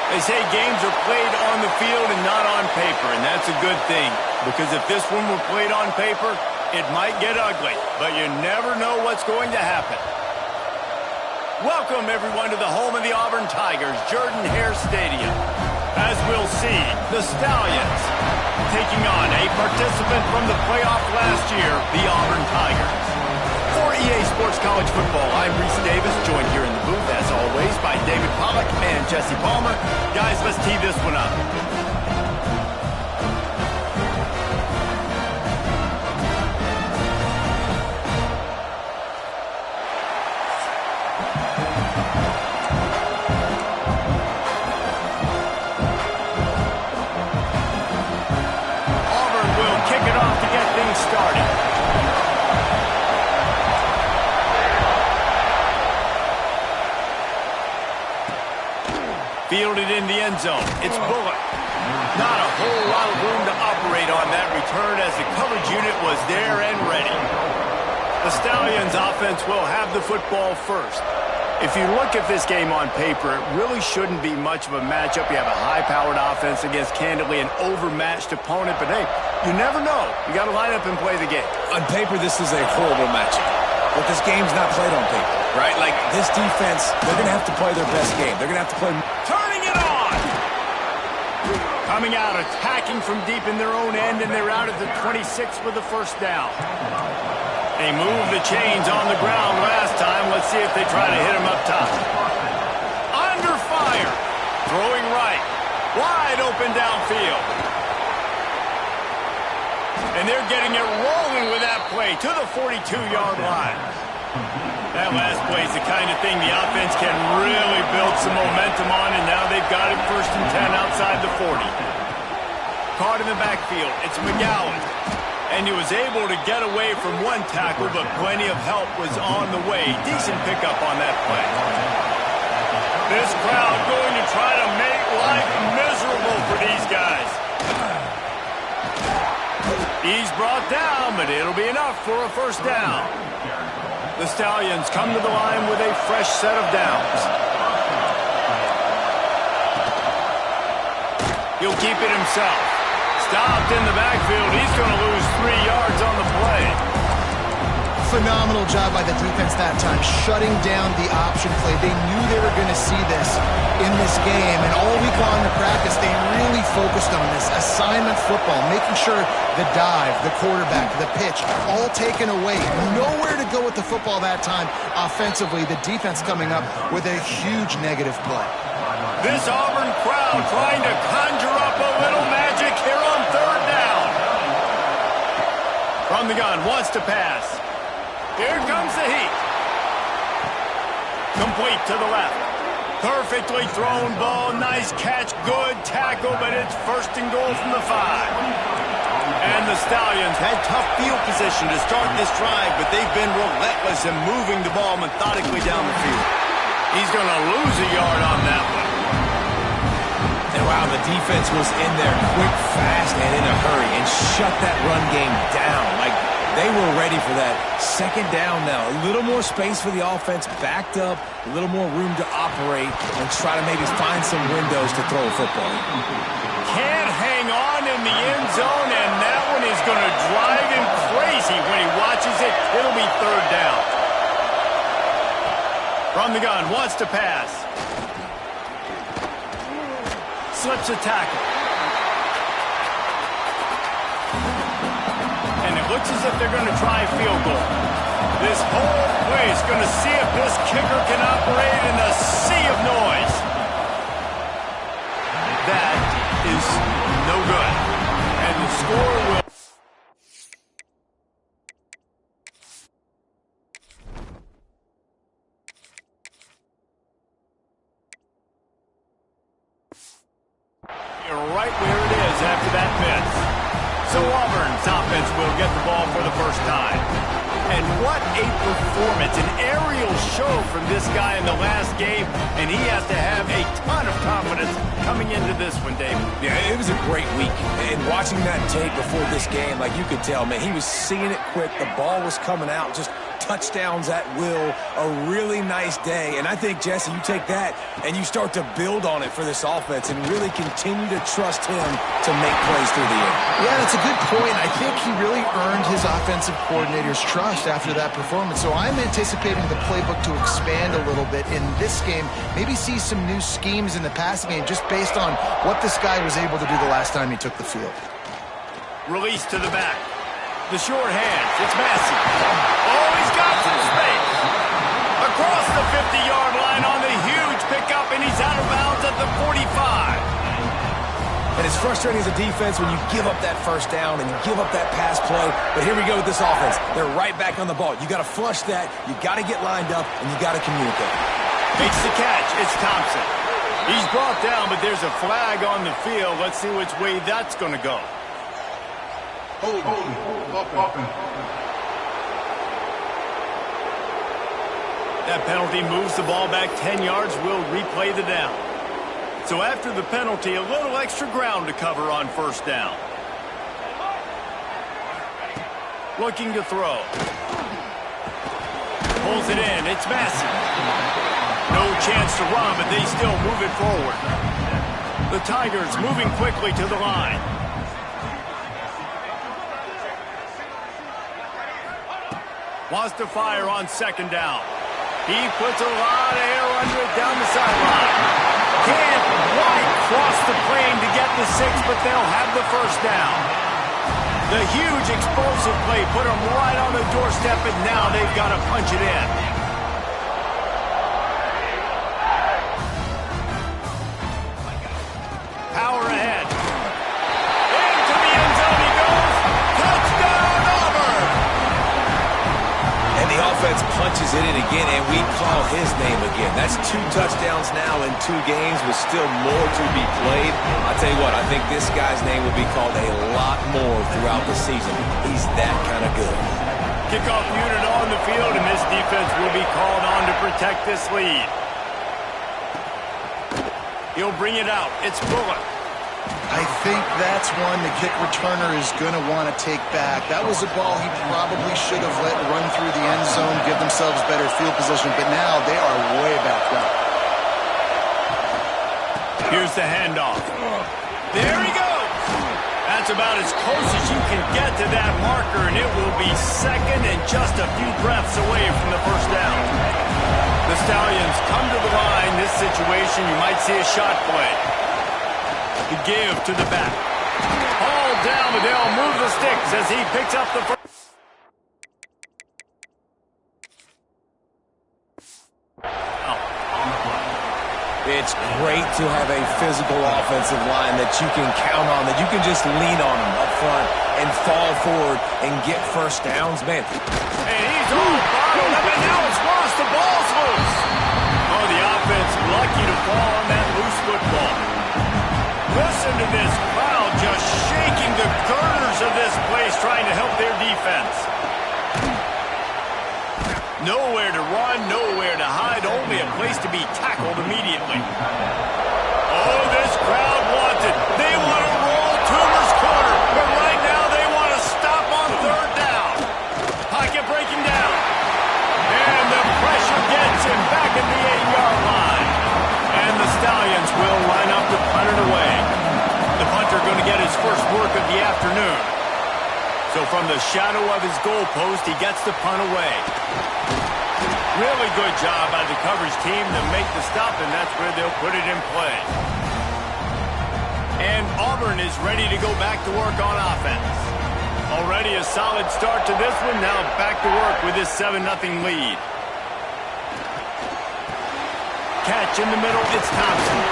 They say games are played on the field and not on paper, and that's a good thing. Because if this one were played on paper, it might get ugly, but you never know what's going to happen. Welcome, everyone, to the home of the Auburn Tigers, Jordan-Hare Stadium. As we'll see, the Stallions taking on a participant from the playoff last year, the Auburn Tigers. For EA Sports College Football, I'm Reese Davis, joined here in the booth, as always, by David Pollack and Jesse Palmer. Guys, let's tee this one up. Auburn will kick it off to get things started. Fielded in the end zone. It's Bullock. Not a whole lot of room to operate on that return as the coverage unit was there and ready. The Stallions offense will have the football first. If you look at this game on paper, it really shouldn't be much of a matchup. You have a high-powered offense against, candidly, an overmatched opponent. But, hey, you never know. You got to line up and play the game. On paper, this is a horrible matchup. But this game's not played on paper, right? Like, this defense, they're going to have to play their best game. They're going to have to play... Turning it on! Coming out, attacking from deep in their own end, and they're out at the 26 for the first down. They moved the chains on the ground last time. Let's see if they try to hit him up top. Under fire. Throwing right. Wide open downfield. And they're getting it rolling with that play to the 42-yard line. That last play is the kind of thing the offense can really build some momentum on, and now they've got it 1st and 10 outside the 40. Caught in the backfield. It's McGowan. And he was able to get away from one tackle, but plenty of help was on the way. Decent pickup on that play. This crowd going to try to make life miserable for these guys. He's brought down, but it'll be enough for a first down. The Stallions come to the line with a fresh set of downs. He'll keep it himself. Stopped in the backfield. He's going to lose 3 yards on the play. Phenomenal job by the defense that time, shutting down the option play. They knew they were going to see this in this game, and all week long in practice, they really focused on this assignment football, making sure the dive, the quarterback, the pitch, all taken away. Nowhere to go with the football that time offensively. The defense coming up with a huge negative play. This Auburn crowd trying to conjure up a little magic here on 3rd down. From the gun, wants to pass. Here comes the heat. Complete to the left. Perfectly thrown ball. Nice catch. Good tackle, but it's 1st and goal from the 5. And the Stallions had tough field position to start this drive, but they've been relentless in moving the ball methodically down the field. He's going to lose a yard on that one. And wow, the defense was in there quick, fast, and in a hurry and shut that run game down. Like, they were ready for that 2nd down now. A little more space for the offense, backed up, a little more room to operate and try to maybe find some windows to throw a football. Can't hang on in the end zone, and that one is going to drive him crazy when he watches it. It'll be 3rd down. From the gun, wants to pass. Slips a tackle. And it looks as if they're going to try a field goal. This whole place going to see if this kicker can operate in a sea of noise. That is no good. And the score will... You're right where it is after that miss. So Auburn's offense will get the ball for the first time. And what a performance, an aerial show from this guy in the last game, and he has to have a ton of confidence coming into this one, David. Yeah, it was a great week. And watching that tape before this game, like you could tell, man, he was seeing it quick. The ball was coming out just touchdowns at will, a really nice day. And I think, Jesse, you take that and you start to build on it for this offense and really continue to trust him to make plays through the air. Yeah, that's a good point. I think he really earned his offensive coordinator's trust after that performance. So I'm anticipating the playbook to expand a little bit in this game, maybe see some new schemes in the passing game just based on what this guy was able to do the last time he took the field. Release to the back. The short hands. It's Massey. Oh, he's got some space. Across the 50-yard line on the huge pickup, and he's out of bounds at the 45. And it's frustrating as a defense when you give up that first down and you give up that pass play. But here we go with this offense. They're right back on the ball. You got to flush that. You got to get lined up, and you got to communicate. Makes the catch. It's Thompson. He's brought down, but there's a flag on the field. Let's see which way that's going to go. That penalty moves the ball back 10 yards. We'll replay the down. So after the penalty, a little extra ground to cover on first down. Looking to throw. Pulls it in. It's Massey. No chance to run, but they still move it forward. The Tigers moving quickly to the line. Wants to fire on second down. He puts a lot of air under it down the sideline. Can't quite cross the plane to get the 6, but they'll have the first down. The huge explosive play put them right on the doorstep, and now they've got to punch it in. Power ahead. Into the end zone he goes. Touchdown, Auburn! And the offense punches it in again, and we call his name again. That's 2 touchdowns now in 2 games with still more to be played. I'll tell you what, I think this guy's name will be called a lot more throughout the season. He's that kind of good. Kickoff unit on the field, and this defense will be called on to protect this lead. He'll bring it out. It's Bullock. I think that's one the kick returner is going to want to take back. That was a ball he probably should have let run through the end zone, give themselves better field position, but now they are way back up. Here's the handoff. There he goes. That's about as close as you can get to that marker, and it will be second and just a few breaths away from the first down. The Stallions come to the line. This situation, you might see a shot play. The give to the back. All down, but they'll move the sticks as he picks up the first. It's great to have a physical offensive line that you can count on, that you can just lean on them up front and fall forward and get first downs, man. And he's all bottled up, and now it's lost. The ball's loose. Oh, the offense lucky to fall on that loose football. Listen to this crowd just shaking the girders of this place, trying to help their defense. Nowhere to run, nowhere to hide, only a place to be tackled immediately. Oh, this crowd wants it. They want to roll Toomer's corner, but right now they want to stop on third down. Pocket breaking down. And the pressure gets him back at the 8-yard line. And the Stallions will line up to punt it away. The punter going to get his first work of the afternoon. So from the shadow of his goalpost, he gets the punt away. Really good job by the coverage team to make the stop, and that's where they'll put it in play. And Auburn is ready to go back to work on offense. Already a solid start to this one, now back to work with this 7-0 lead. Catch in the middle, it's Thompson.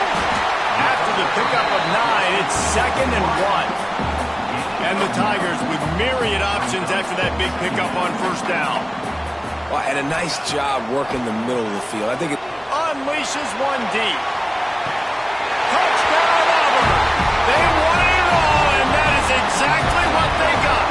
After the pickup of 9, it's 2nd and 1. And the Tigers with myriad options after that big pickup on first down. Well, and a nice job working the middle of the field. I think it unleashes one deep. Touchdown, Auburn! They wanted it all, and that is exactly what they got.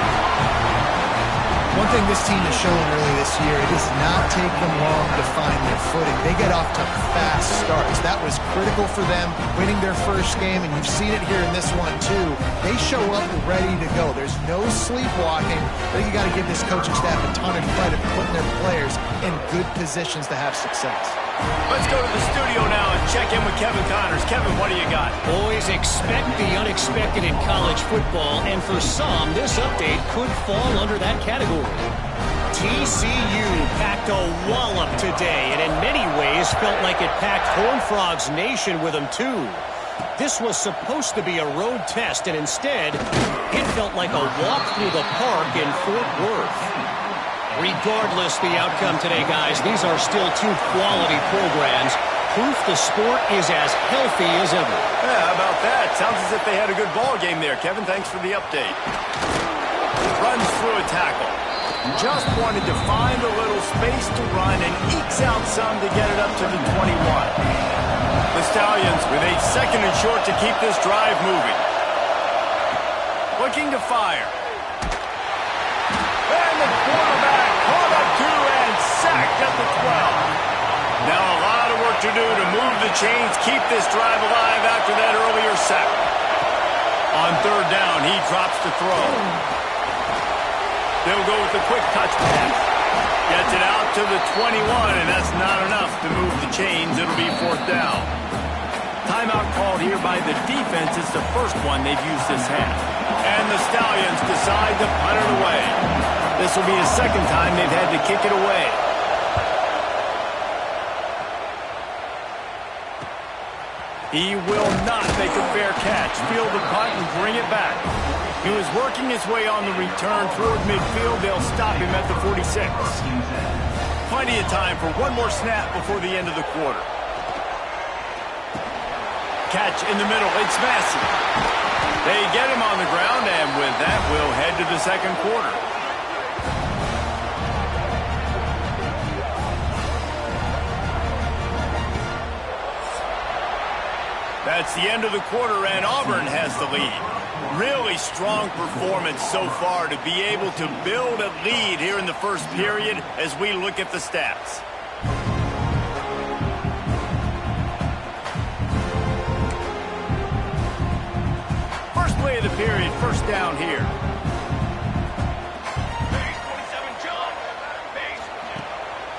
One thing this team has shown early this year, it does not take them long to find their footing. They get off to fast starts. That was critical for them, winning their first game, and you've seen it here in this one too. They show up ready to go. There's no sleepwalking. I think you got to give this coaching staff a ton of credit for putting their players in good positions to have success. Let's go to the studio now and check in with Kevin Connors. Kevin, what do you got? Always expect the unexpected in college football, and for some, this update could fall under that category. TCU packed a wallop today, and in many ways felt like it packed Horned Frogs Nation with them too. This was supposed to be a road test, and instead, it felt like a walk through the park in Fort Worth. Regardless the outcome today, guys, these are still two quality programs. Proof the sport is as healthy as ever. Yeah, how about that? Sounds as if they had a good ball game there. Kevin, thanks for the update. Runs through a tackle. Just wanted to find a little space to run and ekes out some to get it up to the 21. The Stallions with a second and short to keep this drive moving. Looking to fire. And the quarterback caught up to and sacked at the 12. Now a lot of work to do to move the chains, keep this drive alive after that earlier sack. On third down, he drops to throw. They'll go with the quick touch pass. Gets it out to the 21, and that's not enough to move the chains. It'll be fourth down. Timeout called here by the defense. It's the first one they've used this half. And the Stallions decide to punt it away. This will be the second time they've had to kick it away. He will not make a fair catch. Field the punt and bring it back. He was working his way on the return toward midfield. They'll stop him at the 46. Plenty of time for one more snap before the end of the quarter. Catch in the middle. It's Massey. They get him on the ground, and with that, we'll head to the second quarter. That's the end of the quarter, and Auburn has the lead. Really strong performance so far to be able to build a lead here in the first period as we look at the stats. First play of the period, first down here.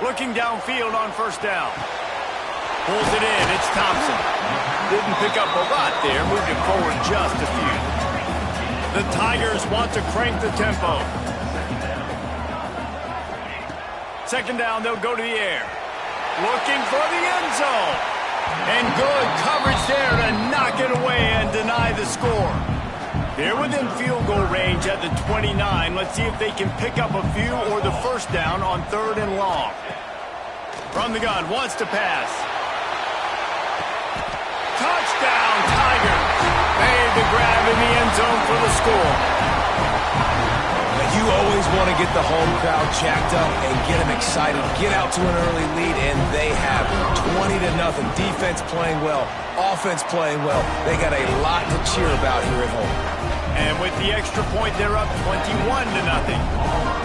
Looking downfield on first down. Pulls it in, it's Thompson. Didn't pick up a lot there, moved it forward just a few. The Tigers want to crank the tempo. Second down, they'll go to the air. Looking for the end zone. And good coverage there to knock it away and deny the score. They're within field goal range at the 29. Let's see if they can pick up a few or the first down on third and long. From the gun, wants to pass. Touchdown, Tigers. Made the grab in the end zone for the score. You always want to get the home crowd jacked up and get them excited. Get out to an early lead, and they have 20-0. Defense playing well, offense playing well. They got a lot to cheer about here at home. And with the extra point, they're up 21-0.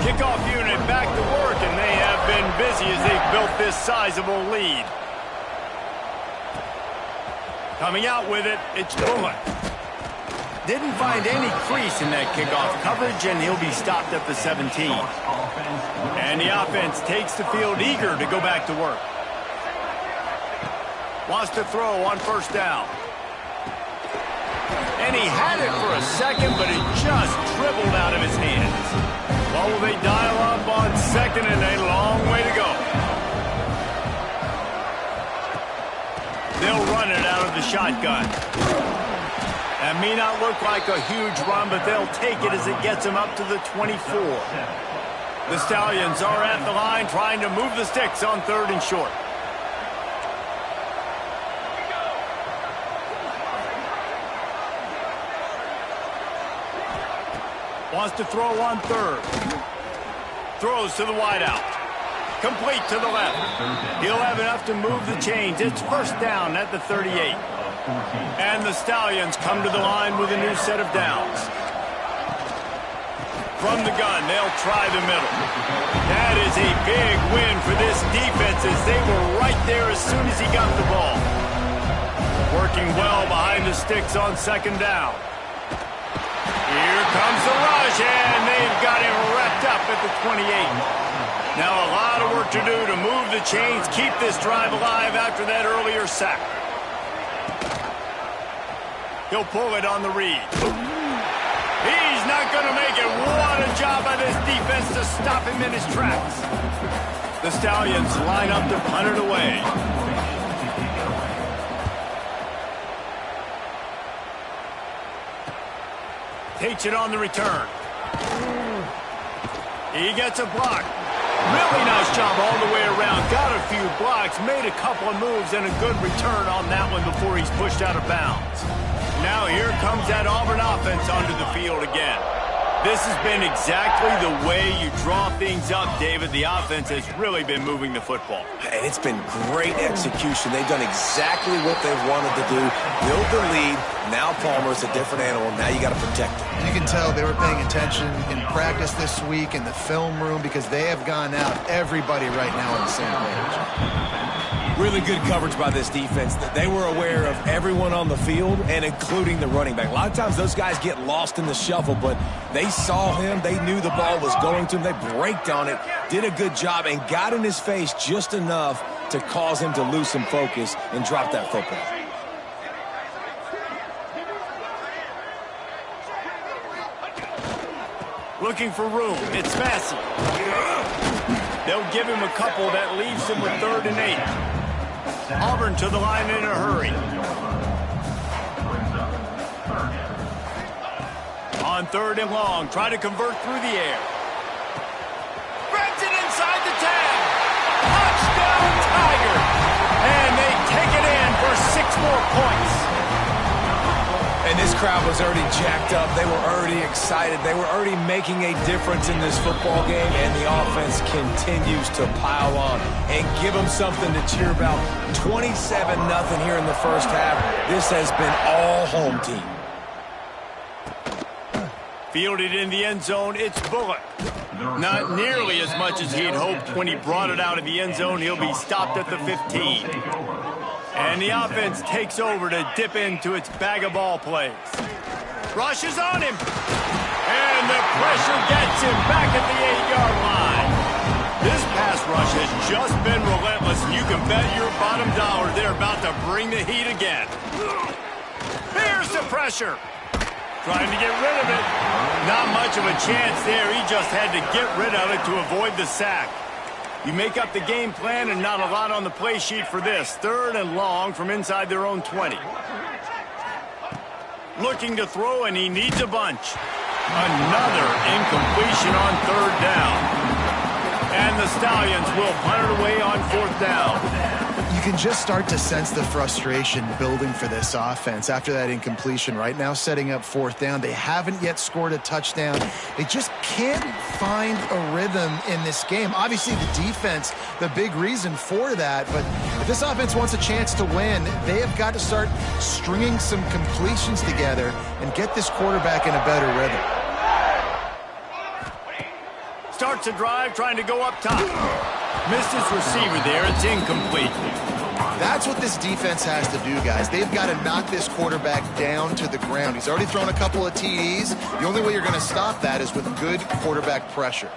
Kickoff unit back to work, and they have been busy as they've built this sizable lead. Coming out with it, it's Bullock. Didn't find any crease in that kickoff coverage, and he'll be stopped at the 17. And the offense takes the field eager to go back to work. Wants to throw on first down. And he had it for a second, but it just dribbled out of his hands. Well, will they dial up on second, and a long way to go. They'll run it out of the shotgun. That may not look like a huge run, but they'll take it as it gets them up to the 24. The Stallions are at the line trying to move the sticks on third and short. Wants to throw on third. Throws to the wideout. Complete to the left. He'll have enough to move the chains. It's first down at the 38. And the Stallions come to the line with a new set of downs. From the gun, they'll try the middle. That is a big win for this defense as they were right there as soon as he got the ball. Working well behind the sticks on second down. Here comes the rush, and they've got him wrapped up at the 28. Now a lot of work to do to move the chains, keep this drive alive after that earlier sack. He'll pull it on the read. He's not going to make it. What a job by this defense to stop him in his tracks. The Stallions line up to punt it away. Takes it on the return. He gets a block. Really nice job all the way around. Got a few blocks, made a couple of moves, and a good return on that one before he's pushed out of bounds. Now here comes that Auburn offense onto the field again. This has been exactly the way you draw things up, David. The offense has really been moving the football. And it's been great execution. They've done exactly what they've wanted to do. Build the lead. Now Palmer's a different animal. Now you got to protect him. You can tell they were paying attention in practice this week in the film room because they have gone out, everybody right now on the same page. Really good coverage by this defense. They were aware of everyone on the field and including the running back. A lot of times those guys get lost in the shuffle, but they saw him. They knew the ball was going to him. They braked on it, did a good job, and got in his face just enough to cause him to lose some focus and drop that football. Looking for room. It's Massey. They'll give him a couple that leaves him with 3rd and 8. Auburn to the line in a hurry. On 3rd and long, try to convert through the air. Grabs it inside the 10. Touchdown, Tiger. And they take it in for 6 more points. And this crowd was already jacked up. They were already excited. They were already making a difference in this football game, and the offense continues to pile on and give them something to cheer about. 27-0 here in the first half. This has been all home team. Fielded in the end zone, it's Bullock. Not nearly as much as he had hoped when he brought it out of the end zone. He'll be stopped at the 15. And the offense takes over to dip into its bag of ball plays. Rush is on him. And the pressure gets him back at the 8-yard line. This pass rush has just been relentless, and you can bet your bottom dollar they're about to bring the heat again. Here's the pressure. Trying to get rid of it. Not much of a chance there. He just had to get rid of it to avoid the sack. You make up the game plan and not a lot on the play sheet for this. 3rd and long from inside their own 20. Looking to throw, and he needs a bunch. Another incompletion on 3rd down. And the Stallions will punt it away on 4th down. You can just start to sense the frustration building for this offense after that incompletion. Right now, setting up 4th down. They haven't yet scored a touchdown. They just can't find a rhythm in this game. Obviously, the defense, the big reason for that. But if this offense wants a chance to win, they have got to start stringing some completions together and get this quarterback in a better rhythm. Starts a drive, trying to go up top. Missed his receiver there. It's incomplete. That's what this defense has to do, guys. They've got to knock this quarterback down to the ground. He's already thrown a couple of TDs. The only way you're going to stop that is with good quarterback pressure.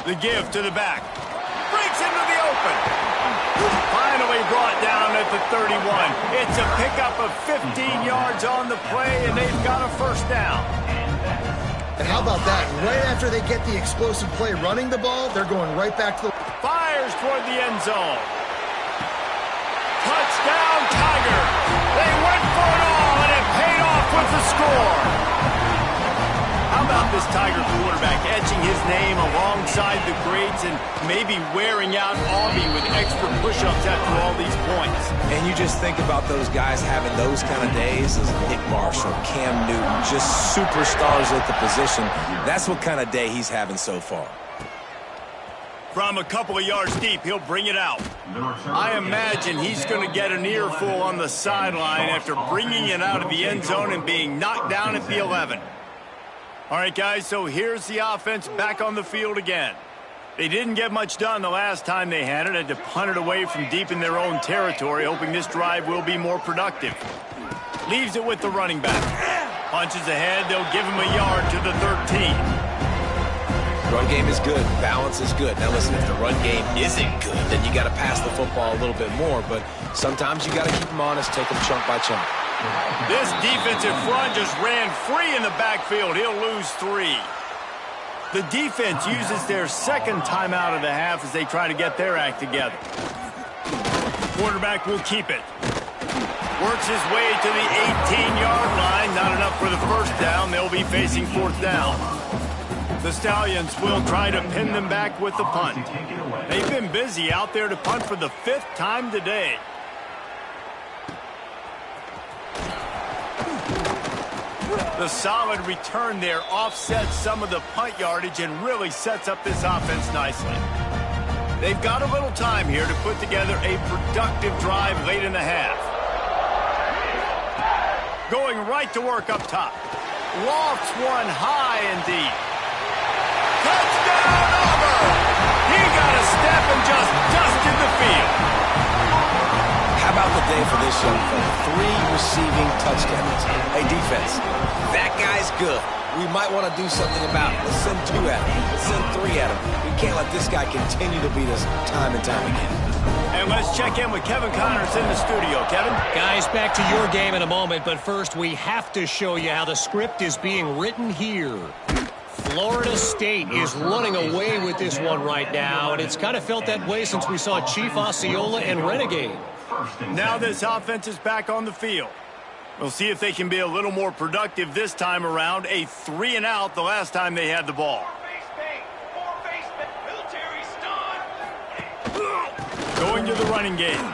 The give to the back. Breaks into the open. Finally brought down at the 31. It's a pickup of 15 yards on the play, and they've got a 1st down. And how about that? Right after they get the explosive play running the ball, they're going right back to the... Fires toward the end zone. Touchdown, Tiger. They went for it all, and it paid off with the score. How about this Tiger quarterback etching his name alongside the greats and maybe wearing out Auburn with extra push-ups after all these points? And you just think about those guys having those kind of days as Nick Marshall, Cam Newton, just superstars at the position. That's what kind of day he's having so far. From a couple of yards deep, he'll bring it out. I imagine he's going to get an earful on the sideline after bringing it out of the end zone and being knocked down at the 11. All right, guys, so here's the offense back on the field again. They didn't get much done the last time they had it. Had to punt it away from deep in their own territory, hoping this drive will be more productive. Leaves it with the running back. Punches ahead. They'll give him a yard to the 13. Run game is good. Balance is good. Now, listen, if the run game isn't good, then you got to pass the football a little bit more. But sometimes you got to keep them honest, take them chunk by chunk. This defensive front just ran free in the backfield. He'll lose 3. The defense uses their second timeout of the half as they try to get their act together. Quarterback will keep it. Works his way to the 18-yard line. Not enough for the first down. They'll be facing 4th down. The Stallions will try to pin them back with the punt. They've been busy out there to punt for the 5th time today. The solid return there offsets some of the punt yardage and really sets up this offense nicely. They've got a little time here to put together a productive drive late in the half. Going right to work up top. Lofts one high and deep. Touchdown, Auburn! He got a step and just dusted the field. How about the day for this young fella? 3 receiving touchdowns. Hey, defense, that guy's good. We might want to do something about it. Let's send 2 at him. Let's send 3 at him. We can't let this guy continue to beat us time and time again. And let's check in with Kevin Connors in the studio. Kevin? Guys, back to your game in a moment, but first we have to show you how the script is being written here. Florida State is running away with this one right now, and it's kind of felt that way since we saw Chief Osceola and Renegade. Now this offense is back on the field. We'll see if they can be a little more productive this time around. A 3-and-out the last time they had the ball. Going to the running game.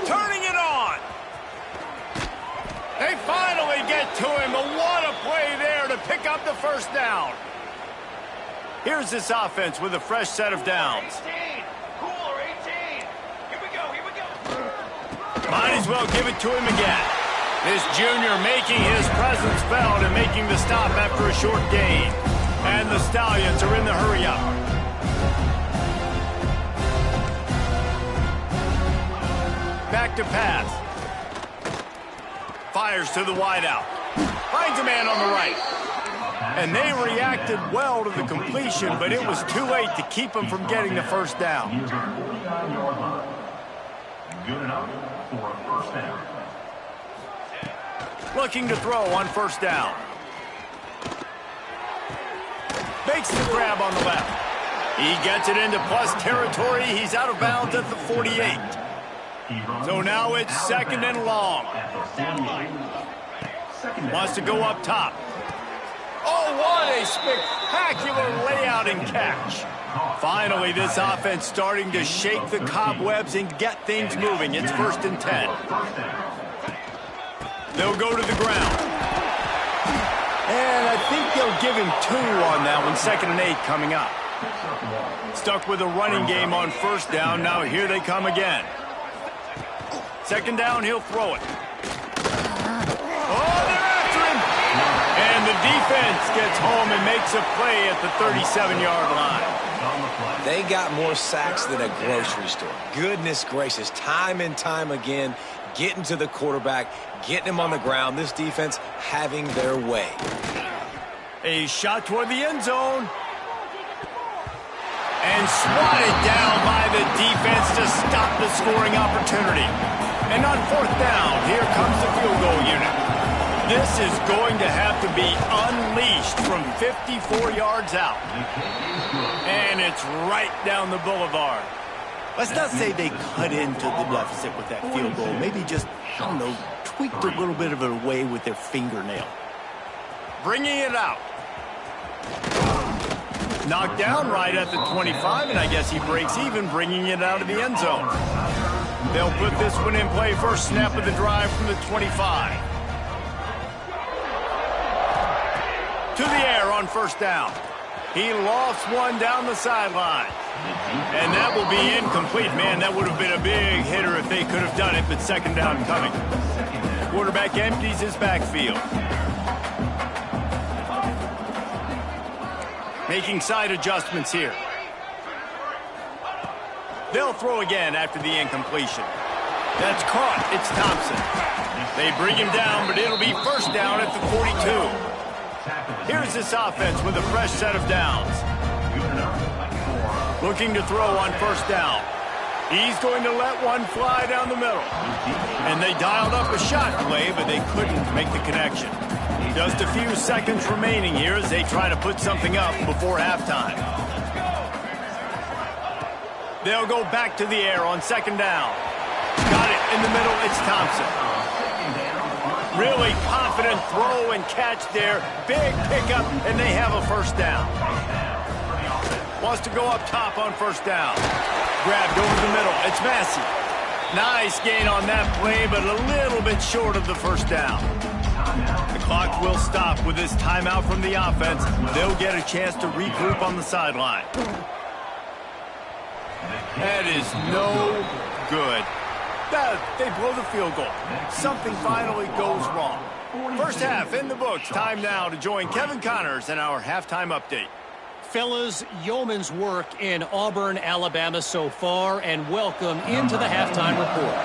Turning it on. They finally get to him. But what a play there to pick up the first down. Here's this offense with a fresh set of downs. 18. Cooler 18. Here we go. Might as well give it to him again. This junior making his presence felt and making the stop after a short gain. And the Stallions are in the hurry-up. Back to pass. Fires to the wideout. Finds a man on the right. And they reacted well to the completion, but it was too late to keep them from getting the first down. Good enough for a first down. Looking to throw on first down. Makes the grab on the left. He gets it into plus territory. He's out of bounds at the 48. So now it's 2nd and long. Wants to go up top. Oh, what a spectacular layout and catch. Finally, this offense starting to shake the cobwebs and get things moving. It's 1st and 10. They'll go to the ground. And I think they'll give him 2 on that one. 2nd and 8 coming up. Stuck with a running game on first down. Now here they come again. 2nd down, he'll throw it. Oh, they're after him. And the defense gets home and makes a play at the 37-yard line. They got more sacks than a grocery store. Goodness gracious, time and time again, getting to the quarterback, getting him on the ground. This defense having their way. A shot toward the end zone. And swatted down by the defense to stop the scoring opportunity. And on 4th down, here comes the field goal unit. This is going to have to be unleashed from 54 yards out. And it's right down the boulevard. Let's not say they cut into the deficit with that field goal. Maybe just, I don't know, tweaked a little bit of it away with their fingernail. Bringing it out. Knocked down right at the 25, and I guess he breaks even, bringing it out of the end zone. They'll put this one in play first snap of the drive from the 25. To the air on first down. He lost one down the sideline. And that will be incomplete. Man, that would have been a big hitter if they could have done it, but second down coming. Quarterback empties his backfield. Making side adjustments here. They'll throw again after the incompletion. That's caught. It's Thompson. They bring him down, but it'll be first down at the 42. Here's this offense with a fresh set of downs. Looking to throw on first down. He's going to let one fly down the middle. And they dialed up a shot play, but they couldn't make the connection. Just a few seconds remaining here as they try to put something up before halftime. They'll go back to the air on second down. Got it in the middle. It's Thompson. Really confident throw and catch there. Big pickup, and they have a first down. Wants to go up top on first down. Grabbed over the middle. It's Massey. Nice gain on that play, but a little bit short of the first down. The clock will stop with this timeout from the offense. They'll get a chance to regroup on the sideline. That is no good. They blow the field goal. Something finally goes wrong. First half in the books. Time now to join Kevin Connors in our halftime update. Fellas, yeoman's work in Auburn, Alabama so far, and welcome into the halftime report.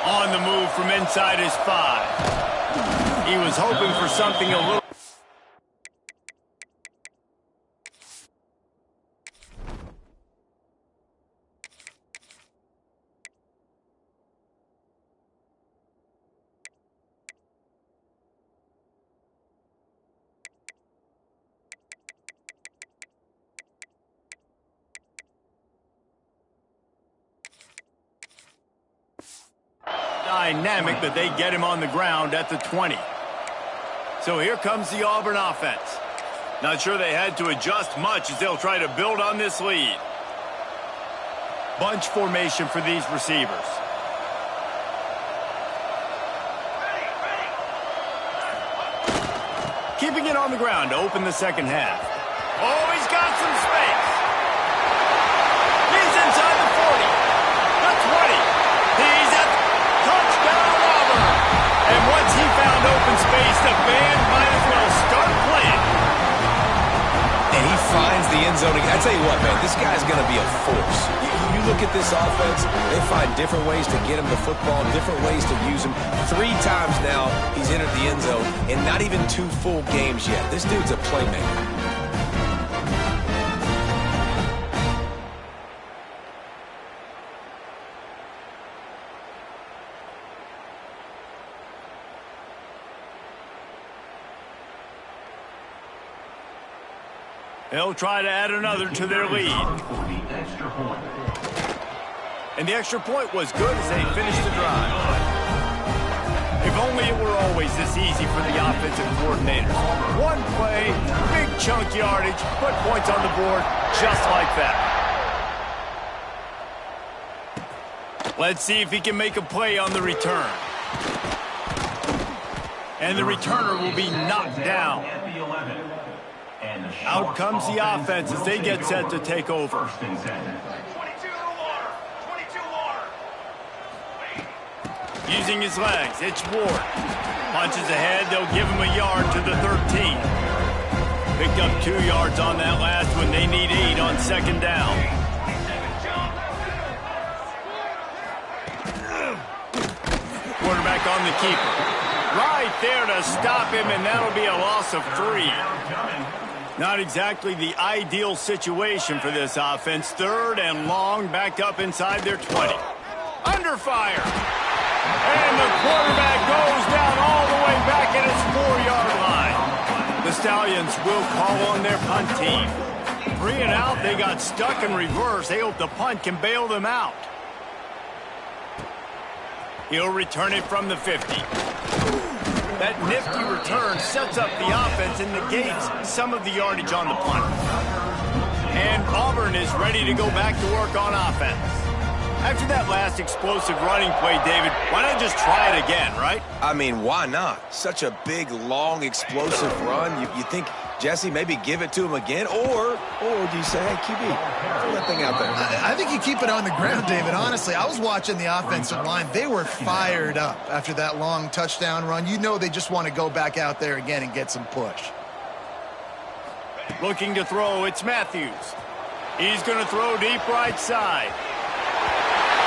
On the move from inside his 5. He was hoping for something a little... dynamic, but they get him on the ground at the 20. So here comes the Auburn offense. Not sure they had to adjust much as they'll try to build on this lead. Bunch formation for these receivers. Keeping it on the ground to open the second half. Oh, he's got some space. He's inside the 40. The 20. He's at touchdown Auburn. And once he found open space, the band might as well start playing. And he finds the end zone. I tell you what, man, this guy's going to be a force. You look at this offense, they find different ways to get him the football, different ways to use him. 3 times now he's entered the end zone, and not even 2 full games yet. This dude's a playmaker. They'll try to add another to their lead. And the extra point was good as they finished the drive. If only it were always this easy for the offensive coordinators. One play, big chunk yardage, put points on the board just like that. Let's see if he can make a play on the return. And the returner will be knocked down. Out comes the offense as they get set to take over. Using his legs, it's Ward. Punches ahead, they'll give him a yard to the 13. Picked up 2 yards on that last one. They need 8 on second down. Quarterback on the keeper. Right there to stop him, and that'll be a loss of 3. Not exactly the ideal situation for this offense. 3rd and long, backed up inside their 20. Under fire. And the quarterback goes down all the way back at his 4-yard line. The Stallions will call on their punt team. 3 and out, they got stuck in reverse. They hope the punt can bail them out. He'll return it from the 50. That nifty return sets up the offense and negates some of the yardage on the punt. And Auburn is ready to go back to work on offense. After that last explosive running play, David, why not just try it again, right? I mean, why not? Such a big, long, explosive run. You think, Jesse, maybe give it to him again? Or do you say, hey, QB, throw that thing out there? I think you keep it on the ground, David. Honestly, I was watching the offensive line. They were fired up after that long touchdown run. You know they just want to go back out there again and get some push. Looking to throw, it's Matthews. He's going to throw deep right side.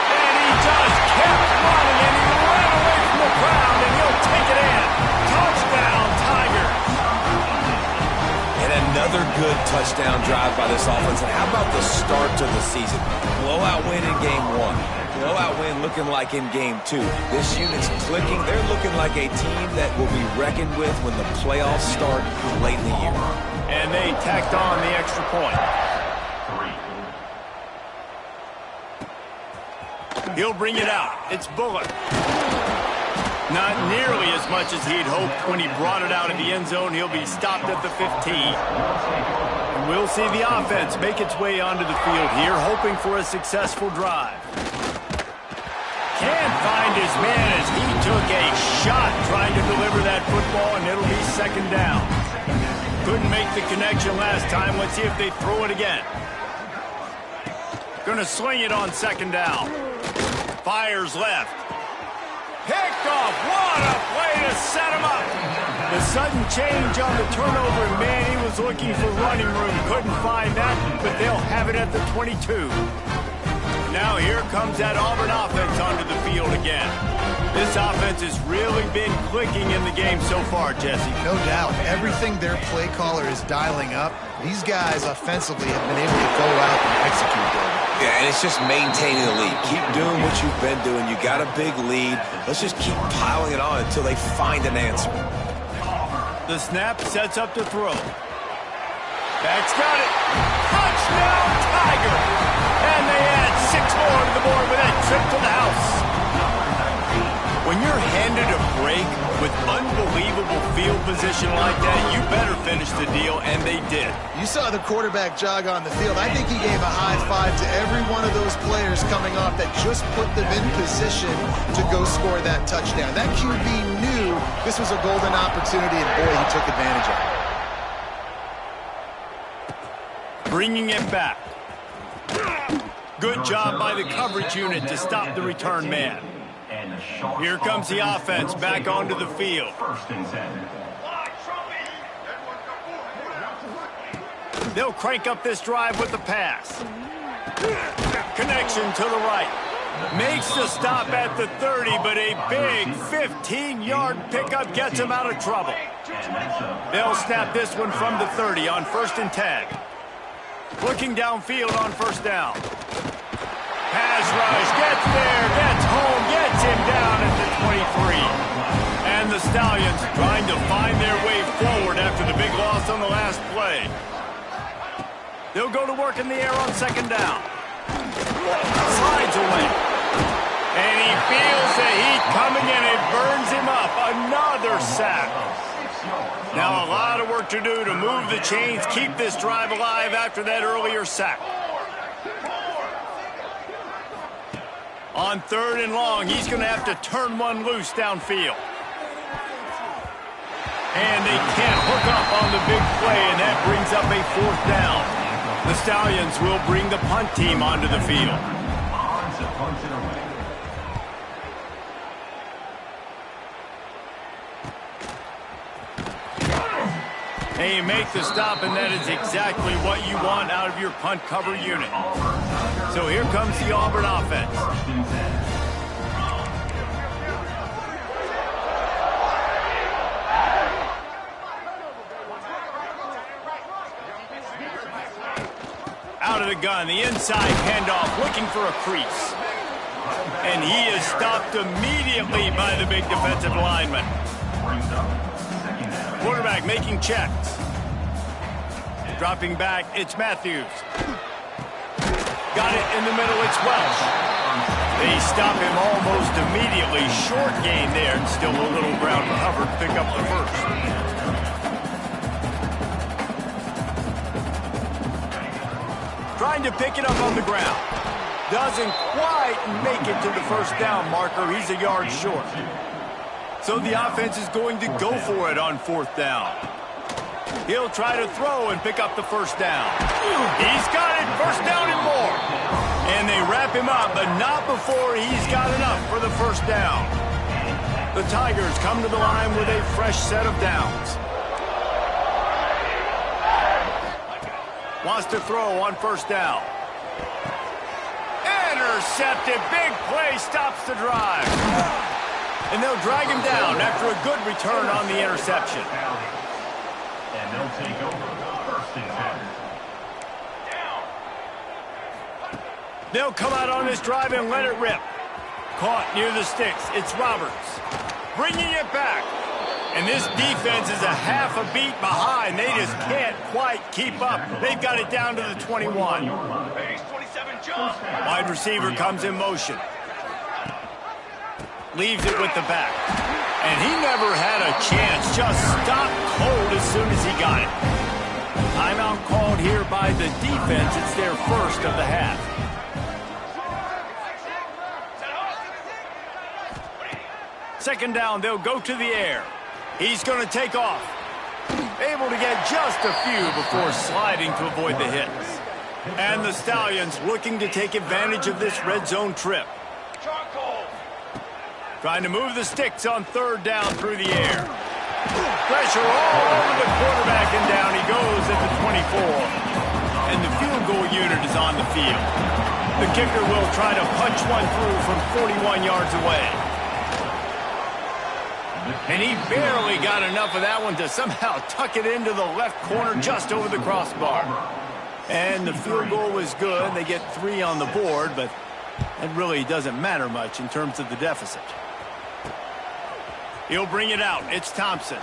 And he just kept running, and he ran away from the crowd, and he'll take it in. Touchdown, Tigers. And another good touchdown drive by this offense. And how about the start to the season? Blowout win in game 1. Blowout win looking like in game 2. This unit's clicking. They're looking like a team that will be reckoned with when the playoffs start late in the year. And they tacked on the extra point. He'll bring it out. It's Bullock. Not nearly as much as he'd hoped when he brought it out of the end zone. He'll be stopped at the 15. And we'll see the offense make its way onto the field here, hoping for a successful drive. Can't find his man as he took a shot trying to deliver that football, and it'll be second down. Couldn't make the connection last time. Let's see if they throw it again. Gonna sling it on second down. Fires left. Picked off. What a play to set him up. The sudden change on the turnover, and man, he was looking for running room. Couldn't find that, but they'll have it at the 22. Now here comes that Auburn offense onto the field again. This offense has really been clicking in the game so far, Jesse. No doubt. Everything their play caller is dialing up, these guys offensively have been able to go out and execute them. Yeah, and it's just maintaining the lead. Keep doing what you've been doing. You got a big lead. Let's just keep piling it on until they find an answer. The snap sets up to throw. Back's got it. Touchdown, Tiger! And they add 6 more to the board with that trip to the house. When you're handed a break with unbelievable field position like that, you better finish the deal, and they did. You saw the quarterback jog on the field. I think he gave a high five to every one of those players coming off that just put them in position to go score that touchdown. That QB knew this was a golden opportunity, and boy, he took advantage of it. Bringing it back. Good job by the coverage unit to stop the return man. Here comes the offense back onto the field. They'll crank up this drive with the pass. Connection to the right. Makes the stop at the 30, but a big 15-yard pickup gets him out of trouble. They'll snap this one from the 30 on 1st and 10. Looking downfield on 1st down. Pass rush, gets there, gets home, gets him down at the 23. And the Stallions trying to find their way forward after the big loss on the last play. They'll go to work in the air on 2nd down. Slides away. And he feels the heat coming and it burns him up. Another sack. Now a lot of work to do to move the chains, keep this drive alive after that earlier sack. On 3rd and long, he's going to have to turn one loose downfield. And they can't hook up on the big play, and that brings up a 4th down. The Stallions will bring the punt team onto the field. And you make the stop, and that is exactly what you want out of your punt cover unit. So here comes the Auburn offense. Out of the gun, the inside handoff, looking for a crease. And he is stopped immediately by the big defensive lineman. Quarterback making checks. Dropping back, it's Matthews. Got it in the middle, it's Welsh. They stop him almost immediately. Short gain there, and still a little ground covered. Pick up the 1st. Trying to pick it up on the ground. Doesn't quite make it to the first down marker. He's a yard short. So the offense is going to go for it on 4th down. He'll try to throw and pick up the first down. He's got it, first down and more. And they wrap him up, but not before he's got enough for the first down. The Tigers come to the line with a fresh set of downs. Wants to throw on 1st down. Intercepted, big play, stops the drive. And they'll drag him down after a good return on the interception. And they'll take over 1st and 10. They'll come out on this drive and let it rip. Caught near the sticks. It's Roberts. Bringing it back. And this defense is a half a beat behind. They just can't quite keep up. They've got it down to the 21. Base 27 jump. Wide receiver comes in motion. Leaves it with the back. And he never had a chance. Just stopped cold as soon as he got it. Timeout called here by the defense. It's their first of the half. Second down, they'll go to the air. He's going to take off. Able to get just a few before sliding to avoid the hits. And the Stallions looking to take advantage of this red zone trip. Trying to move the sticks on 3rd down through the air. Pressure all over the quarterback, and down he goes at the 24. And the field goal unit is on the field. The kicker will try to punch one through from 41 yards away. And he barely got enough of that one to somehow tuck it into the left corner just over the crossbar. And the field goal was good. They get 3 on the board, but that really doesn't matter much in terms of the deficit. He'll bring it out. It's Thompson.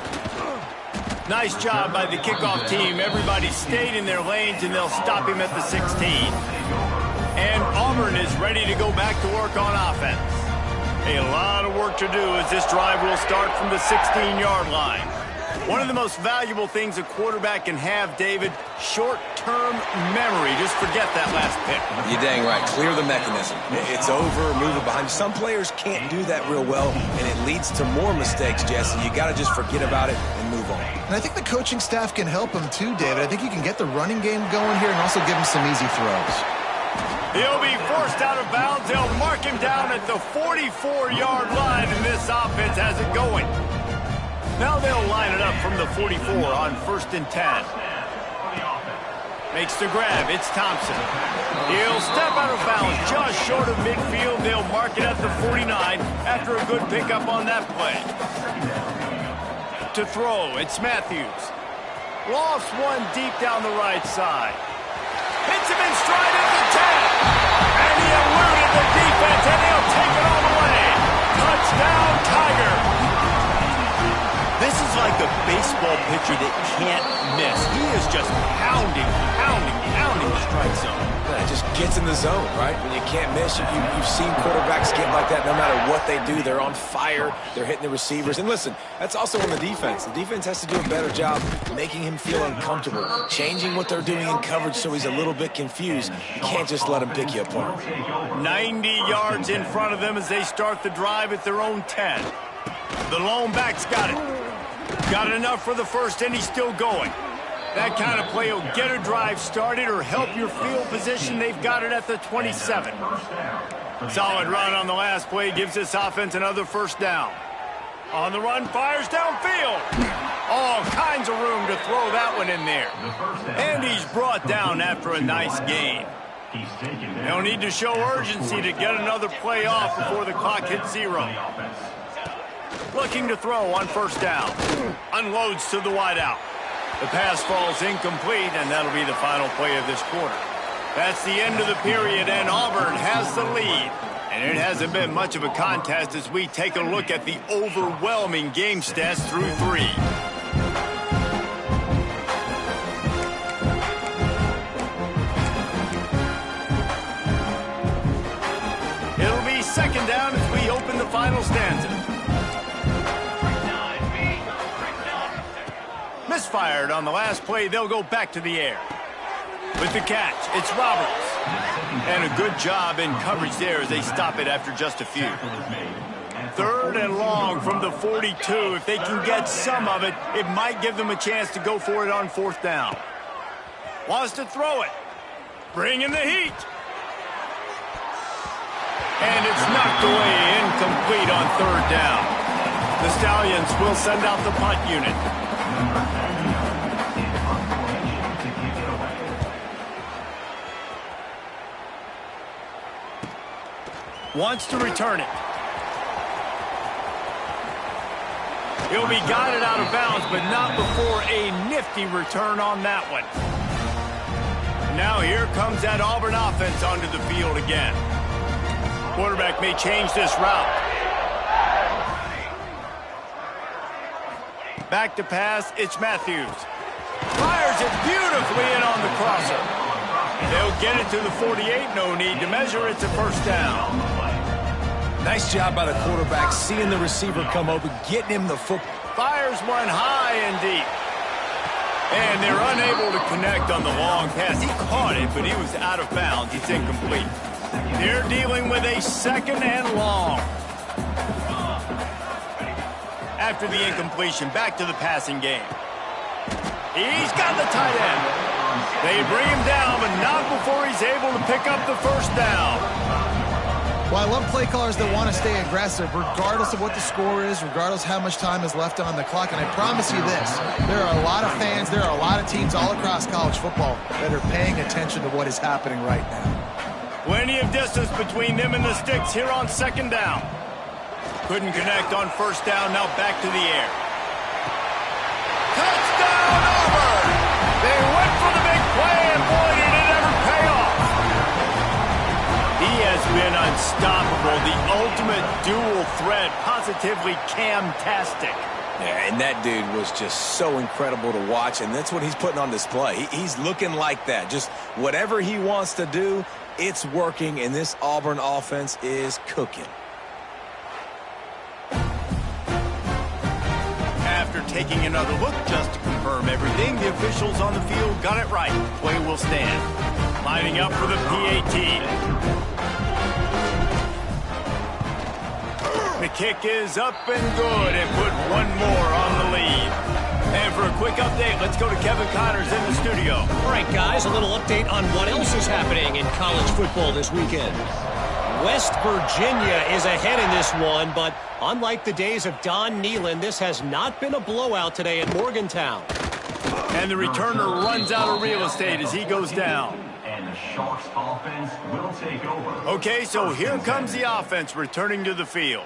Nice job by the kickoff team. Everybody stayed in their lanes, and they'll stop him at the 16. And Auburn is ready to go back to work on offense. A lot of work to do as this drive will start from the 16-yard line. One of the most valuable things a quarterback can have, David, short-term memory. Just forget that last pick. You're dang right. Clear the mechanism. It's over, move it behind you. Some players can't do that real well, and it leads to more mistakes, Jesse. You got to just forget about it and move on. And I think the coaching staff can help him too, David. I think you can get the running game going here and also give him some easy throws. He'll be forced out of bounds. They'll mark him down at the 44-yard line, and this offense has it going. Now they'll line it up from the 44 on 1st and 10. Makes the grab. It's Thompson. He'll step out of bounds just short of midfield. They'll mark it at the 49 after a good pickup on that play. To throw, it's Matthews. Lofts one deep down the right side. Hits him in stride at the 10. And he eluded the defense, and he'll take it all the way. Touchdown, Tiger. This is like a baseball pitcher that can't miss. He is just pounding the strike zone. It just gets in the zone, right? When you can't miss, you've seen quarterbacks get like that no matter what they do. They're on fire. They're hitting the receivers. And listen, that's also on the defense. The defense has to do a better job making him feel uncomfortable, changing what they're doing in coverage so he's a little bit confused. You can't just let him pick you apart. 90 yards in front of them as they start the drive at their own 10. The lone back's got it. Got enough for the first, and he's still going. That kind of play will get a drive started or help your field position. They've got it at the 27. Solid run on the last play gives this offense another first down. On the run, fires downfield. All kinds of room to throw that one in there. And he's brought down after a nice gain. They'll need to show urgency to get another play off before the clock hits 0. Looking to throw on 1st down. Unloads to the wideout. The pass falls incomplete, and that'll be the final play of this quarter. That's the end of the period, and Auburn has the lead. And it hasn't been much of a contest as we take a look at the overwhelming game stats through 3. It'll be 2nd down as we open the final stanza. Misfired on the last play. They'll go back to the air. With the catch, it's Roberts. And a good job in coverage there as they stop it after just a few. 3rd and long from the 42. If they can get some of it, it might give them a chance to go for it on 4th down. Wants to throw it. Bringing the heat. And it's knocked away, incomplete on 3rd down. The Stallions will send out the punt unit. Wants to return it. He'll be guided out of bounds, but not before a nifty return on that one. Now here comes that Auburn offense onto the field again. Quarterback may change this route. Back to pass, it's Matthews. Fires it beautifully in on the crosser. They'll get it to the 48, no need to measure, it's a 1st down. Nice job by the quarterback, seeing the receiver come open, getting him the football. Fires one high and deep. And they're unable to connect on the long pass. He caught it, but he was out of bounds. It's incomplete. They're dealing with a 2nd and long. After the incompletion, back to the passing game. He's got the tight end. They bring him down, but not before he's able to pick up the 1st down. Well, I love play callers that want to stay aggressive, regardless of what the score is, regardless how much time is left on the clock. And I promise you this, there are a lot of fans, there are a lot of teams all across college football that are paying attention to what is happening right now. Plenty of distance between them and the sticks here on 2nd down. Couldn't connect on 1st down, now back to the air. Touchdown, Auburn! They went for the big play, and boy, did it ever pay off. He has been unstoppable, the ultimate dual threat, positively Cam-tastic. Yeah, and that dude was just so incredible to watch, and that's what he's putting on display. He's looking like that. Just whatever he wants to do, it's working, and this Auburn offense is cooking. After taking another look just to confirm everything, the officials on the field got it right. Play will stand. Lining up for the PAT. The kick is up and good and put one more on the lead. And for a quick update, let's go to Kevin Connors in the studio. All right, guys, a little update on what else is happening in college football this weekend. West Virginia is ahead in this one, but unlike the days of Don Nehlen, this has not been a blowout today at Morgantown. And the returner runs out of real estate as he goes down. And the Sharks offense will take over. Okay, so here comes the offense returning to the field.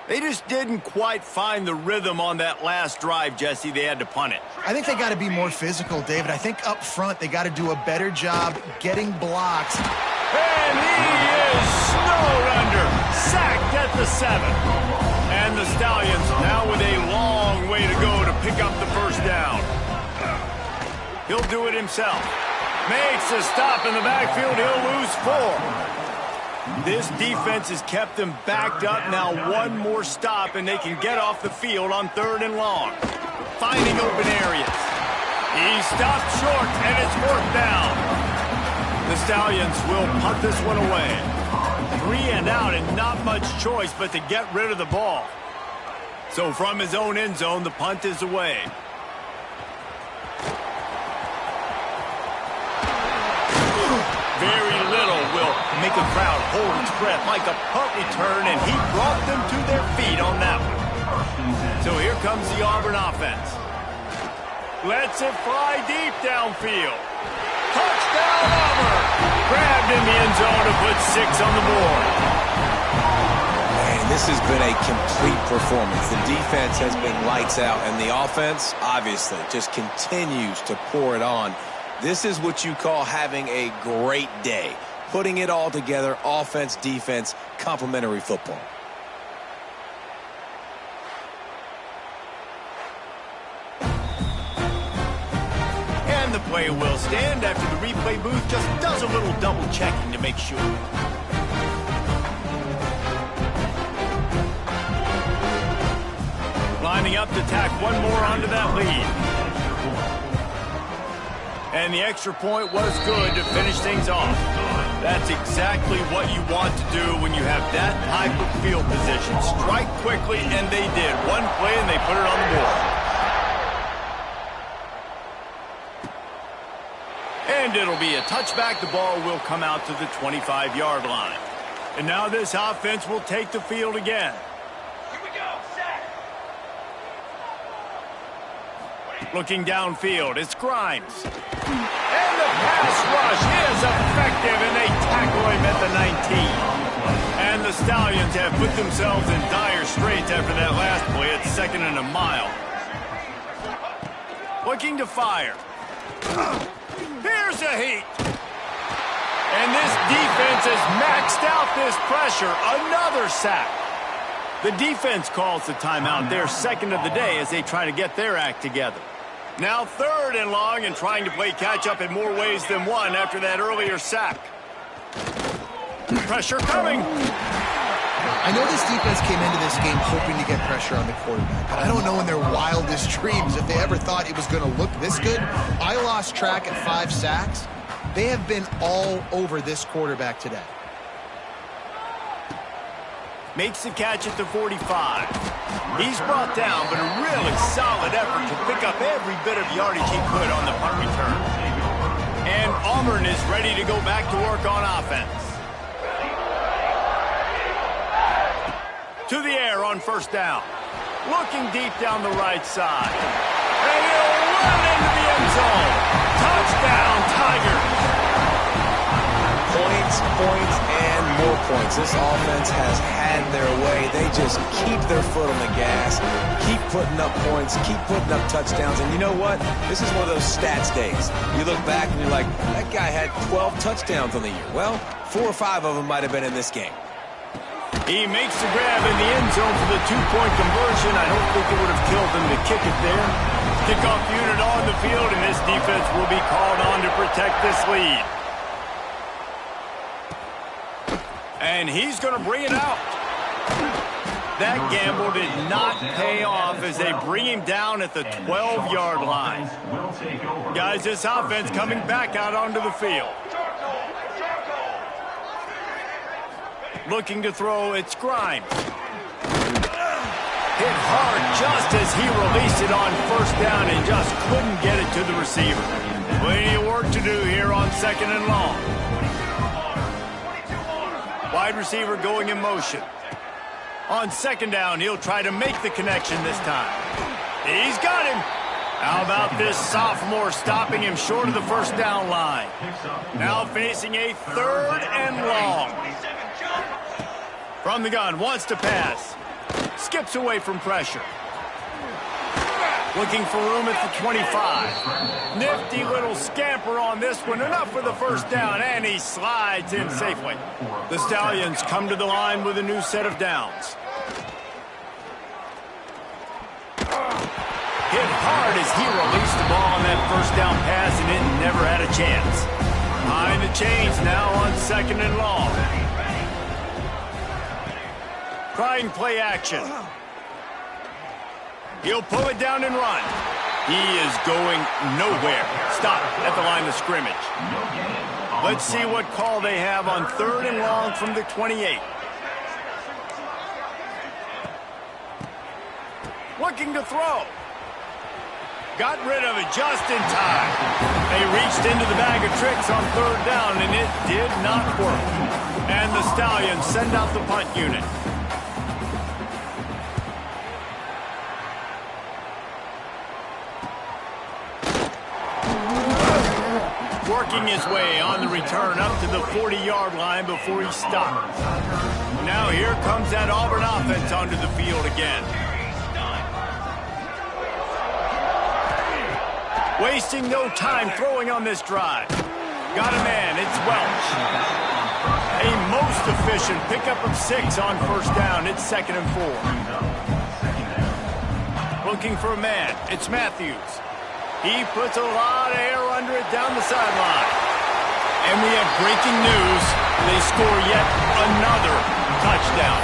They just didn't quite find the rhythm on that last drive, Jesse. They had to punt it. I think they got to be more physical, David. I think up front they got to do a better job getting blocks. And he is snowed under, sacked at the 7. And the Stallions now with a long way to go to pick up the 1st down. He'll do it himself. Makes a stop in the backfield. He'll lose 4. This defense has kept them backed up. Now one more stop, and they can get off the field on 3rd and long. Finding open areas. He stopped short, and it's 4th down. The Stallions will punt this one away. 3 and out, and not much choice but to get rid of the ball. So from his own end zone, the punt is away. Very little will make a crowd hold its breath like a punt return, and he brought them to their feet on that one. So here comes the Auburn offense. Lets it fly deep downfield. Touchdown, Auburn! Grabbed in the end zone to put 6 on the board. Man, this has been a complete performance. The defense has been lights out, and the offense, obviously, just continues to pour it on. This is what you call having a great day. Putting it all together, offense, defense, complementary football. And the play will stand after the replay booth just does a little double checking to make sure. Lining up to tack one more onto that lead. And the extra point was good to finish things off. That's exactly what you want to do when you have that type of field position. Strike quickly, and they did. One play, and they put it on the board. And it'll be a touchback. The ball will come out to the 25-yard line. And now this offense will take the field again. Looking downfield, it's Grimes. And the pass rush is effective, and they tackle him at the 19. And the Stallions have put themselves in dire straits after that last play. It's 2nd and a mile. Looking to fire. Here's a heat. And this defense has maxed out this pressure. Another sack. The defense calls the timeout. Their second of the day as they try to get their act together. Now 3rd and long and trying to play catch-up in more ways than one after that earlier sack. Pressure coming. I know this defense came into this game hoping to get pressure on the quarterback, but I don't know in their wildest dreams if they ever thought it was going to look this good. I lost track at 5 sacks. They have been all over this quarterback today. Makes the catch at the 45. He's brought down, but a really solid effort to pick up every bit of yardage he could on the punt return. And Auburn is ready to go back to work on offense. To the air on 1st down. Looking deep down the right side. And he'll run into the end zone. Touchdown, Tigers. Points, and more points. This offense has had their way. They just keep their foot on the gas, keep putting up points, keep putting up touchdowns. And you know what? This is one of those stats days. You look back and you're like, that guy had 12 touchdowns on the year. Well, 4 or 5 of them might have been in this game. He makes the grab in the end zone for the 2-point conversion. I don't think it would have killed him to kick it there. Kickoff unit on the field, and this defense will be called on to protect this lead. And he's going to bring it out. That gamble did not pay off as they bring him down at the 12-yard line. Guys, this offense coming back out onto the field. Looking to throw, it's Grimes. Hit hard just as he released it on 1st down and just couldn't get it to the receiver. Plenty of work to do here on 2nd and long. Wide receiver going in motion. On 2nd down, he'll try to make the connection this time. He's got him. How about this sophomore stopping him short of the 1st down line? Now facing a 3rd and long. From the gun, wants to pass. Skips away from pressure. Looking for room at the 25. Nifty little scamper on this one. Enough for the 1st down, and he slides in safely. The Stallions come to the line with a new set of downs. Hit hard as he released the ball on that 1st down pass, and it never had a chance. Behind the chains now on 2nd and long. Trying play action. He'll pull it down and run. He is going nowhere. Stop at the line of scrimmage. Let's see what call they have on 3rd and long from the 28. Looking to throw. Got rid of it just in time. They reached into the bag of tricks on 3rd down, and it did not work. And the Stallions send out the punt unit. Working his way on the return up to the 40-yard line before he stopped. Now here comes that Auburn offense onto the field again. Wasting no time throwing on this drive. Got a man, it's Welch. A most efficient pickup of 6 on 1st down. It's 2nd and 4. Looking for a man, it's Matthews. He puts a lot of air under it down the sideline. And we have breaking news. They score yet another touchdown.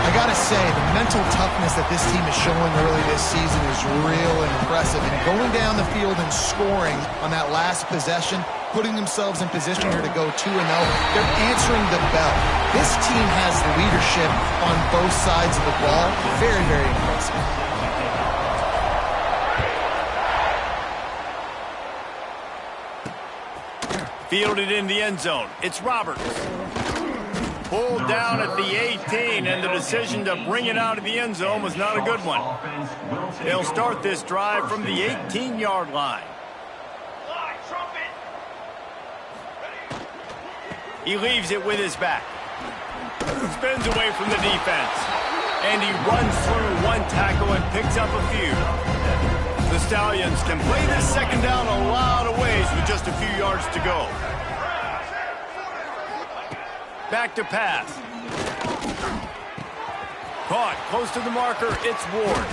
I gotta say, the mental toughness that this team is showing early this season is real and impressive. And going down the field and scoring on that last possession, putting themselves in position here to go 2-0, they're answering the bell. This team has leadership on both sides of the ball. Very, very impressive. Fielded in the end zone. It's Roberts. Pulled down at the 18, and the decision to bring it out of the end zone was not a good one. They'll start this drive from the 18-yard line. He leaves it with his back. Spins away from the defense. And he runs through one tackle and picks up a few. The Stallions can play this second down a lot of ways with just a few yards to go. Back to pass. Caught close to the marker. It's Ward.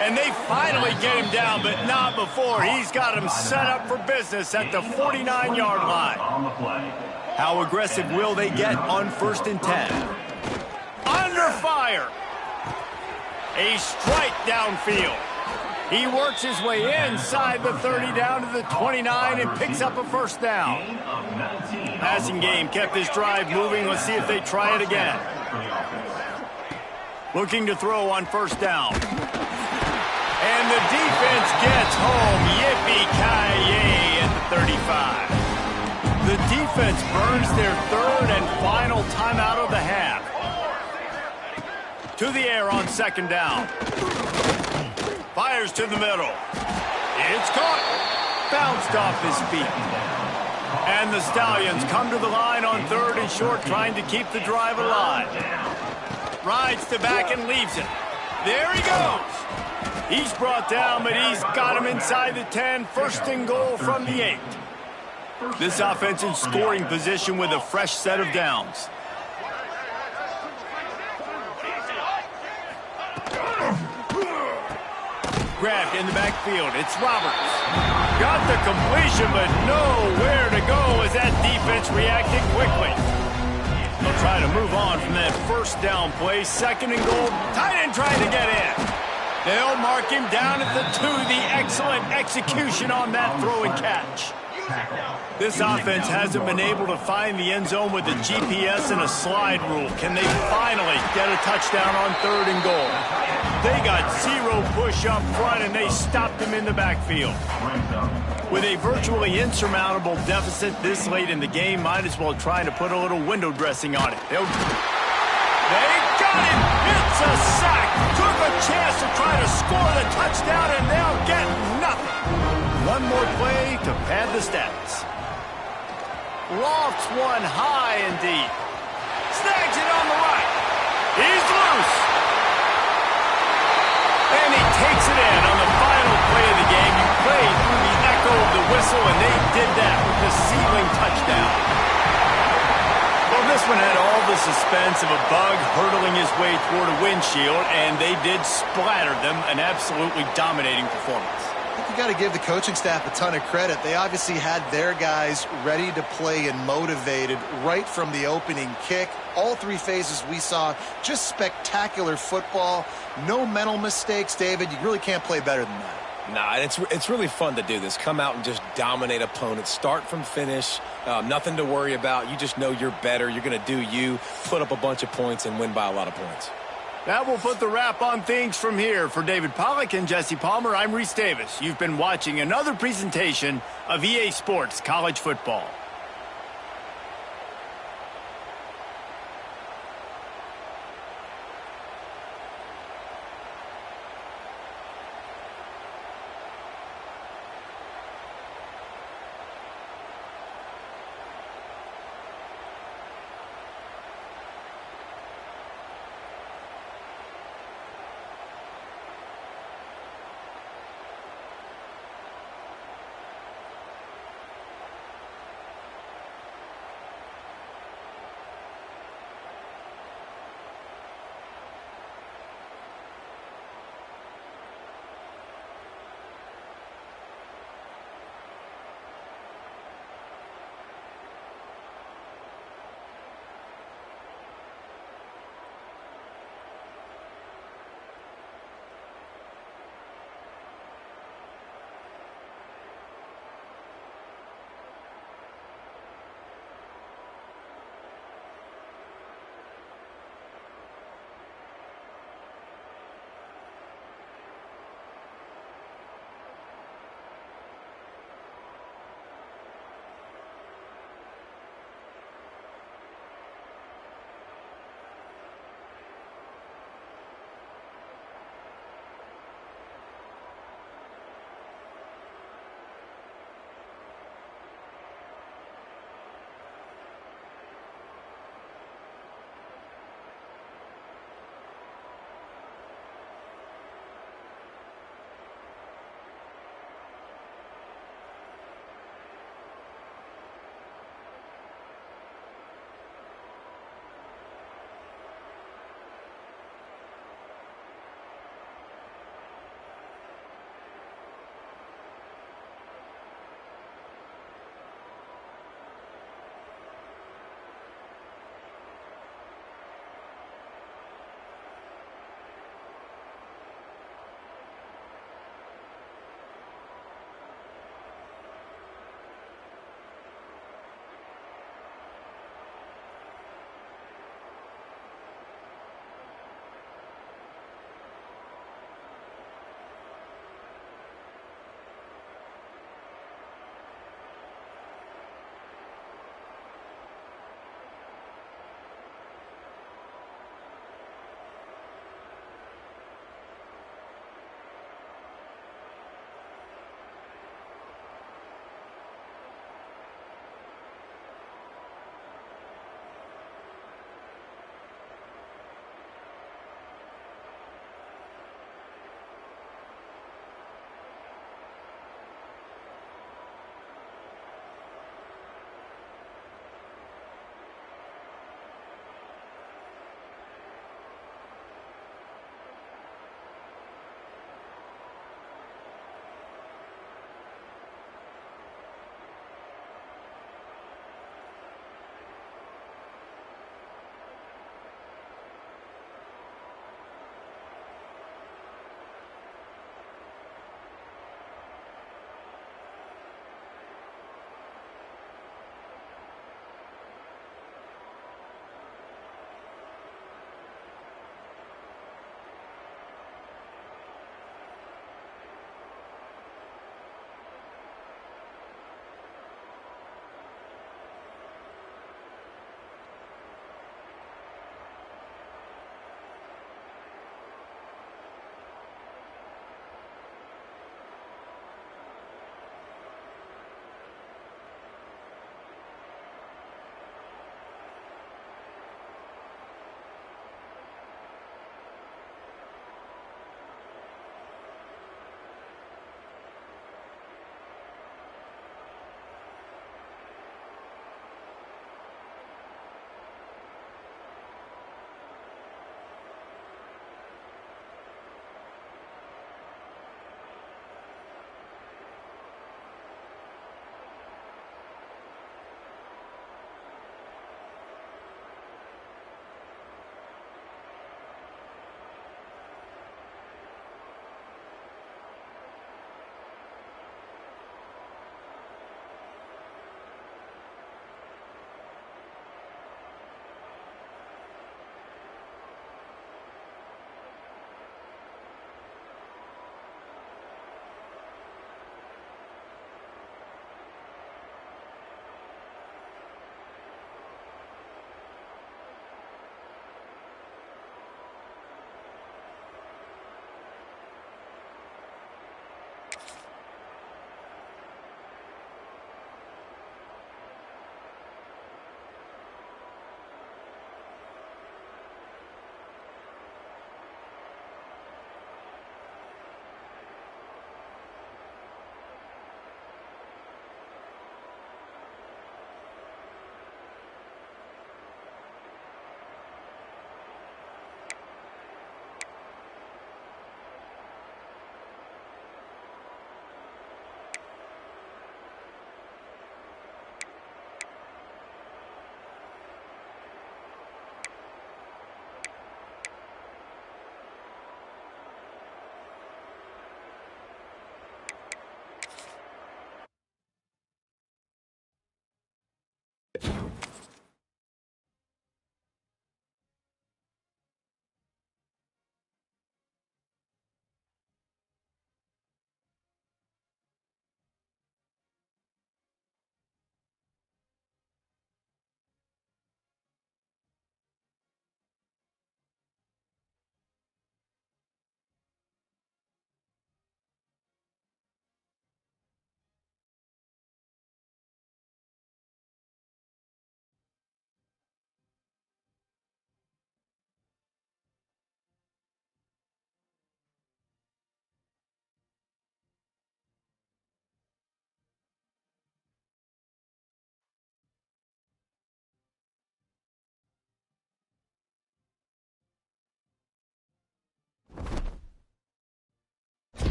And they finally get him down, but not before. He's got him set up for business at the 49-yard line. How aggressive will they get on 1st and 10? Under fire. A strike downfield. He works his way inside the 30 down to the 29 and picks up a first down. Passing game kept this drive moving. Let's see if they try it again. Looking to throw on 1st down. And the defense gets home. Yippee-ki-yay at the 35. The defense burns their 3rd and final timeout of the half. To the air on 2nd down. Fires to the middle. It's caught. Bounced off his feet. And the Stallions come to the line on 3rd and short, trying to keep the drive alive. Rides the back and leaves it. There he goes. He's brought down, but he's got him inside the 10. 1st and goal from the 8. This offense in scoring position with a fresh set of downs. Grabbed in the backfield. It's Roberts. Got the completion, but nowhere to go as that defense reacted quickly. They'll try to move on from that 1st down play. 2nd and goal. Tight end trying to get in. They'll mark him down at the 2. The excellent execution on that throw and catch. This offense hasn't been able to find the end zone with the GPS and a slide rule. Can they finally get a touchdown on 3rd and goal? They got 0 push up front, and they stopped him in the backfield. With a virtually insurmountable deficit this late in the game, might as well try to put a little window dressing on it. They got it! It's a sack! Took a chance to try to score the touchdown, and they'll get nothing. One more play to pad the stats. Lofts one high and deep. Snags it on the right. He's loose. And he takes it in on the final play of the game. You played through the echo of the whistle, and they did that with the ceiling touchdown. Well, this one had all the suspense of a bug hurtling his way toward a windshield, and they did splatter them. An absolutely dominating performance. I think you got to give the coaching staff a ton of credit. They obviously had their guys ready to play and motivated right from the opening kick. All 3 phases we saw, just spectacular football. No mental mistakes, David. You really can't play better than that. Nah, it's really fun to do this. Come out and just dominate opponents. Start from finish. Nothing to worry about. You just know you're better. You're going to do you, put up a bunch of points, and win by a lot of points. That will put the wrap on things from here. For David Pollack and Jesse Palmer, I'm Reese Davis. You've been watching another presentation of EA Sports College Football.